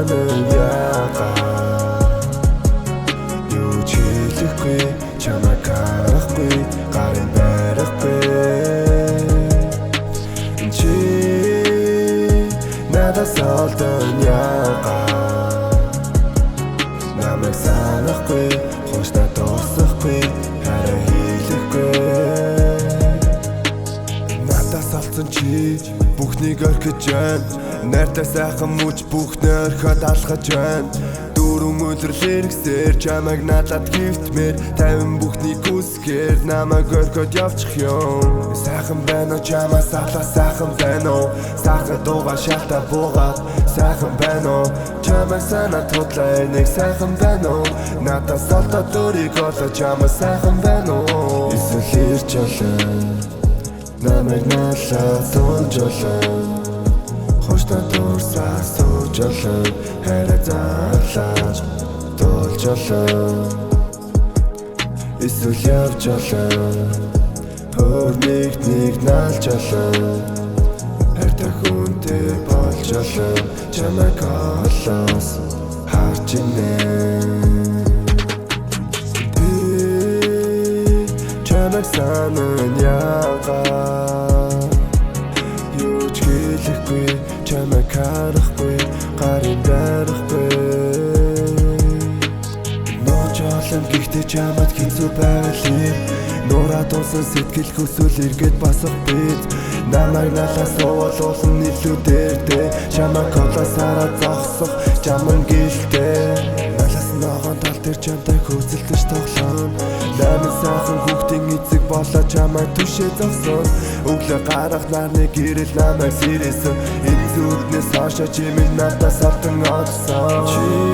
санаа яагаад юу ч хэлэхгүй чамайг харахгүй гарын барахгүй чи надаас олдон яагаад намайг санахгүй хууштай дуусахгүй хараа хэлэхгүй надаас олсон чи бүхнийг орхиж байна найртай сайхан мөч бүхнээ орхиод алхаж байна дөрөв өдрөөр гисээр чамайг надад хөвтмээр 50 бүхнийг үсгээр намайг орхиод явчих юм сайхан байна уу чамаас алаа сайхан байна уу сайхан дуугаа шалтаа буугаад сайхан байна уу чамайг санаад худлаа нэг сайхан байна уу надаас олдоод дөрийг олоо чамаас сайхан байна уу эсвэл ирж олоо намайг наалаа тулж олоо Хоштой дурсаа сууж олоо хараа заалаад дуулж олоо эсвэл явж олоо хөрмийг нэг наалж олоо хайртай хүнтэй болж олоо чамайг олоос харж инэ би чамайг санаа яагаад юу ч хэлэхгүй чамайг харахгүй гарын барахгүй нууж олон гэхдээ чамайг хэцүү байгалыг нураа дуусан сэтгэл хүсвэл эргээд басах бид намайг налаас уулуулсан илүү дээртэй чамайг колосараа зогсох чаман гэлтэй налаас ногоон тал дээр чамтай хөөцөлдөж тоглоом намайг сайхан хүүхдийн эцэг болоо чамайг түшээ зогсон өглөө гарах нарны гэрэл намайг сэрээсэн энэ зүрхнээс хашаа чимээ надаас алтан олсон